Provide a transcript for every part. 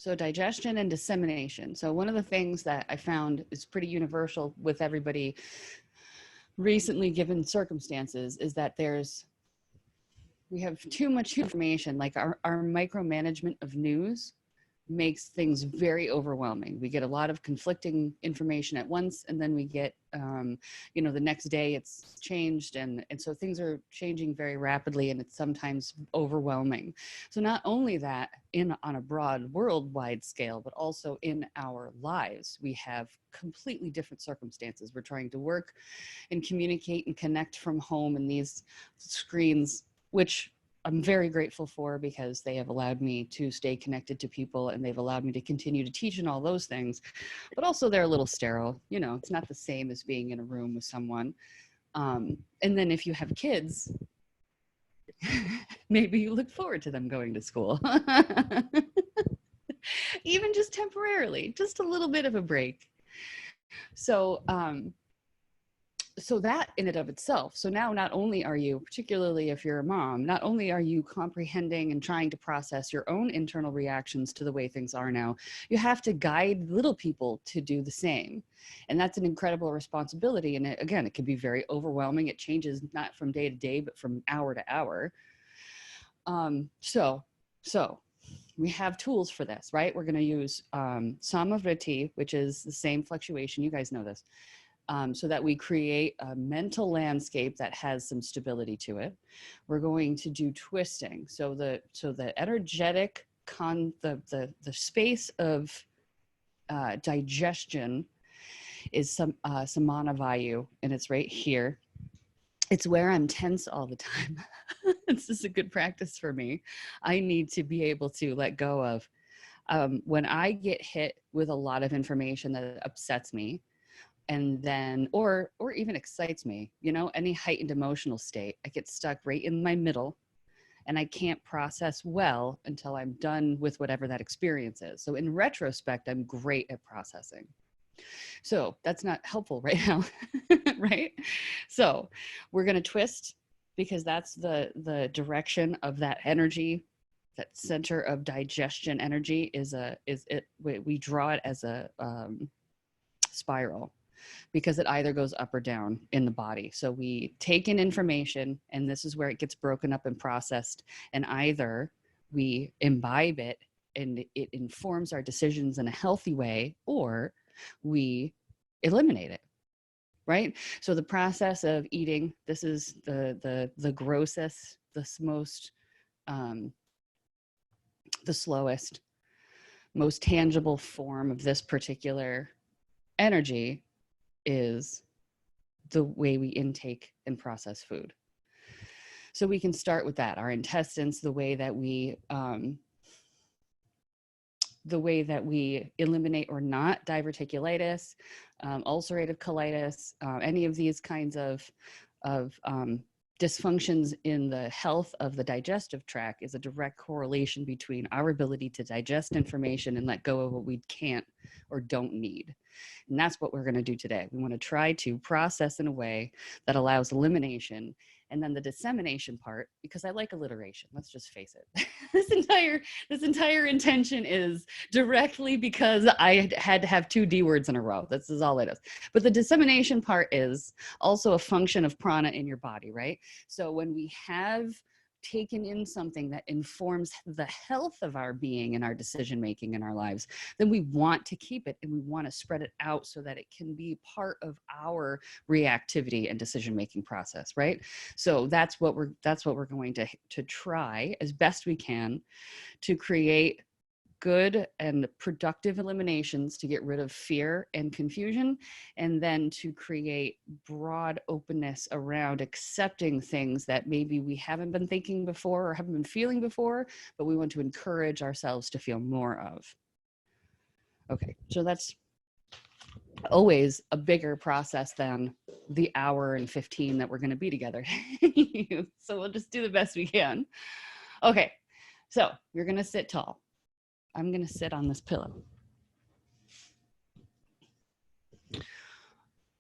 So digestion and dissemination. So one of the things that I found is pretty universal with everybody recently given circumstances is that we have too much information, like our micromanagement of news makes things very overwhelming. We get a lot of conflicting information at once, and then we get, you know, the next day it's changed, and so things are changing very rapidly, and it's sometimes overwhelming. So not only that, on a broad worldwide scale, but also in our lives, we have completely different circumstances. We're trying to work and communicate and connect from home, and these screens, which I'm very grateful for because they have allowed me to stay connected to people, and they've allowed me to continue to teach and all those things. But also they're a little sterile. You know, it's not the same as being in a room with someone. And then if you have kids, maybe you look forward to them going to school. Even just temporarily, just a little bit of a break. So, so that in and of itself, so now not only are you, particularly if you're a mom, not only are you comprehending and trying to process your own internal reactions to the way things are now, you have to guide little people to do the same. And that's an incredible responsibility. And again, it can be very overwhelming. It changes not from day to day, but from hour to hour. So we have tools for this, right? We're going to use vritti, which is the same fluctuation. You guys know this. So that we create a mental landscape that has some stability to it. We're going to do twisting. So the energetic the space of digestion is some samana vayu, and it's right here. It's where I'm tense all the time. This is a good practice for me. I need to be able to let go of when I get hit with a lot of information that upsets me, and then or even excites me, you know, any heightened emotional state, I get stuck right in my middle, and I can't process well until I'm done with whatever that experience is. So in retrospect, I'm great at processing. So that's not helpful right now. Right? So we're going to twist, because that's the direction of that energy. That center of digestion energy we draw it as a spiral, because it either goes up or down in the body. So we take in information, and this is where it gets broken up and processed, and either we imbibe it and it informs our decisions in a healthy way, or we eliminate it, right? So the process of eating, this is the grossest, the most, the slowest, most tangible form of this particular energy is the way we intake and process food. So we can start with that. Our intestines, the way that we eliminate or not diverticulitis, ulcerative colitis, any of these kinds of dysfunctions in the health of the digestive tract is a direct correlation between our ability to digest information and let go of what we can't or don't need. And that's what we're going to do today. We want to try to process in a way that allows elimination. And then the dissemination part, because I like alliteration, let's just face it. This entire intention is directly because I had to have 2 D words in a row. This is all it is. But the dissemination part is also a function of prana in your body, right? So when we have taken in something that informs the health of our being and our decision making in our lives, then we want to keep it, and we want to spread it out so that it can be part of our reactivity and decision making process, right? So that's what we're going to try as best we can to create good and productive eliminations to get rid of fear and confusion, and then to create broad openness around accepting things that maybe we haven't been thinking before or haven't been feeling before, but we want to encourage ourselves to feel more of. Okay, so that's always a bigger process than the hour and 15 that we're going to be together. So we'll just do the best we can. Okay, so you're going to sit tall. I'm going to sit on this pillow.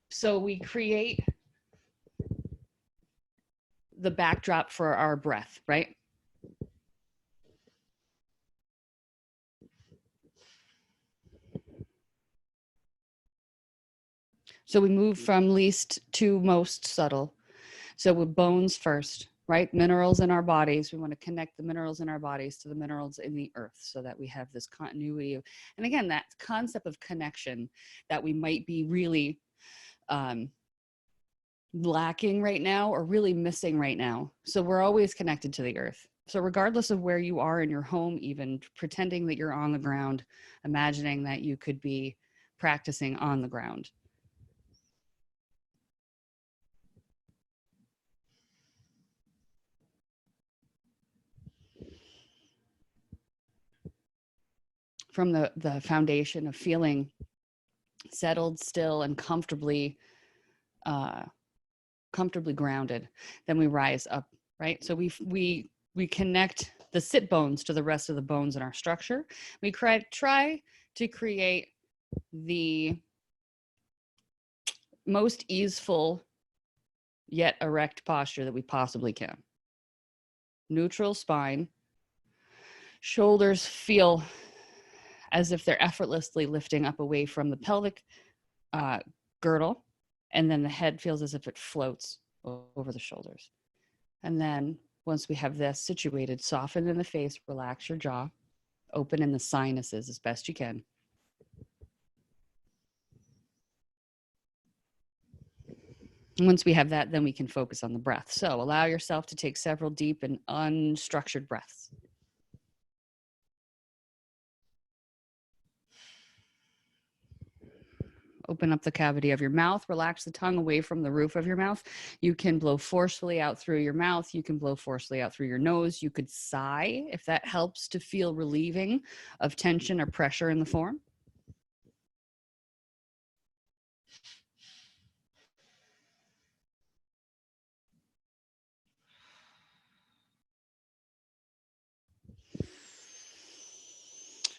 So we create the backdrop for our breath, right? So we move from least to most subtle. So with bones first, right? Minerals in our bodies. We want to connect the minerals in our bodies to the minerals in the earth so that we have this continuity of, and again, that concept of connection that we might be really lacking right now or really missing right now. So we're always connected to the earth. So regardless of where you are in your home, even pretending that you're on the ground, imagining that you could be practicing on the ground. From the foundation of feeling settled, still, and comfortably grounded, then we rise up, right? So we connect the sit bones to the rest of the bones in our structure. We try to create the most easeful yet erect posture that we possibly can. Neutral spine, shoulders feel as if they're effortlessly lifting up away from the pelvic girdle, and then the head feels as if it floats over the shoulders. And then once we have this situated, soften in the face, relax your jaw, open in the sinuses as best you can. And once we have that, then we can focus on the breath. So allow yourself to take several deep and unstructured breaths. Open up the cavity of your mouth, relax the tongue away from the roof of your mouth. You can blow forcefully out through your mouth. You can blow forcefully out through your nose. You could sigh if that helps to feel relieving of tension or pressure in the form.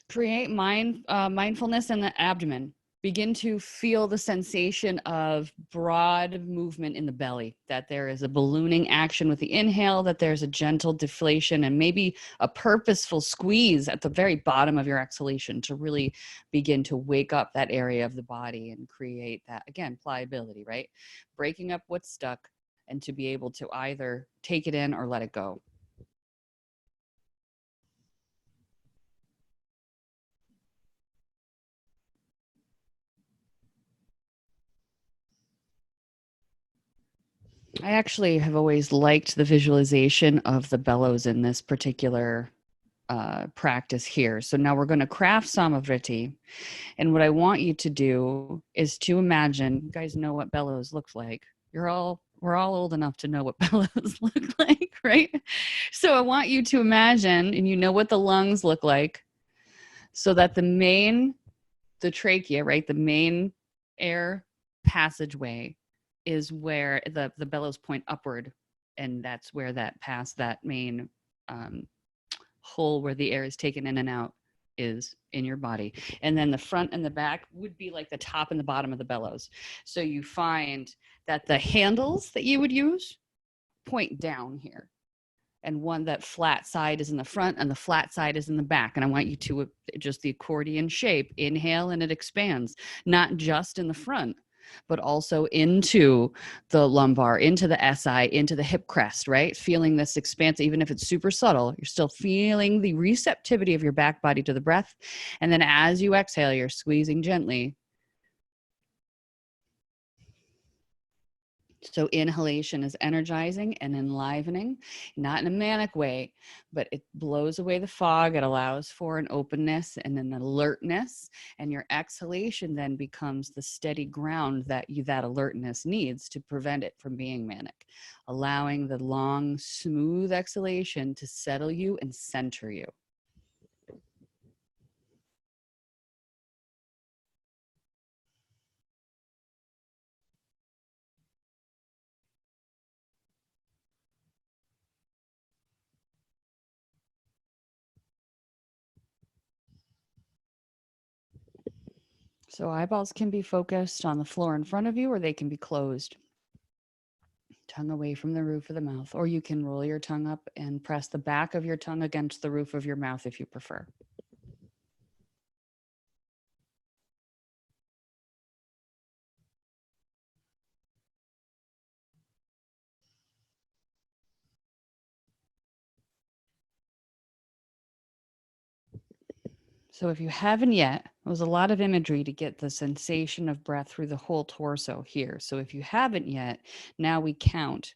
Create mindfulness in the abdomen. Begin to feel the sensation of broad movement in the belly, that there is a ballooning action with the inhale, that there's a gentle deflation and maybe a purposeful squeeze at the very bottom of your exhalation to really begin to wake up that area of the body and create that, again, pliability, right? Breaking up what's stuck and to be able to either take it in or let it go. I actually have always liked the visualization of the bellows in this particular practice here. So now we're going to craft some of vritti. And what I want you to do is to imagine, you guys know what bellows looks like. We're all old enough to know what bellows look like, right? So I want you to imagine, and you know what the lungs look like, so that the trachea, right, the main air passageway is where the bellows point upward, and that's where that main hole where the air is taken in and out is in your body. And then the front and the back would be like the top and the bottom of the bellows. So you find that the handles that you would use point down here, and one that flat side is in the front and the flat side is in the back. And I want you to just the accordion shape, inhale and it expands, not just in the front, but also into the lumbar, into the SI, into the hip crest, right? Feeling this expanse, even if it's super subtle, you're still feeling the receptivity of your back body to the breath. And then as you exhale, you're squeezing gently. So inhalation is energizing and enlivening, not in a manic way, but it blows away the fog. It allows for an openness and an alertness. And your exhalation then becomes the steady ground that that alertness needs to prevent it from being manic, allowing the long, smooth exhalation to settle you and center you. So eyeballs can be focused on the floor in front of you, or they can be closed. Tongue away from the roof of the mouth, or you can roll your tongue up and press the back of your tongue against the roof of your mouth if you prefer. So if you haven't yet, it was a lot of imagery to get the sensation of breath through the whole torso here. So if you haven't yet, now we count.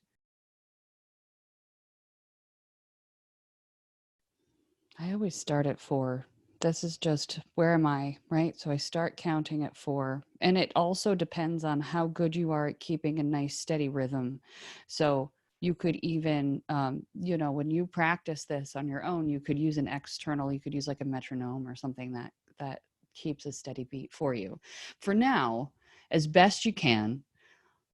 I always start at 4. This is just where am I, right? So I start counting at 4. And it also depends on how good you are at keeping a nice steady rhythm. So you could even, when you practice this on your own, you could use an external, you could use like a metronome or something that keeps a steady beat for you. For now, as best you can,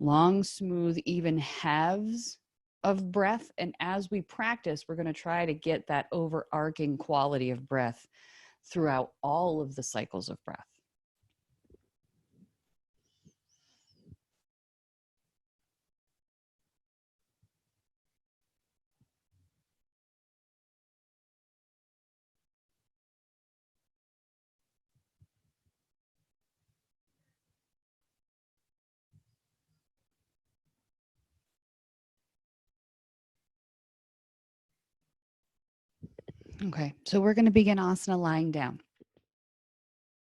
long, smooth, even halves of breath. And as we practice, we're going to try to get that overarching quality of breath throughout all of the cycles of breath. Okay, so we're going to begin asana lying down.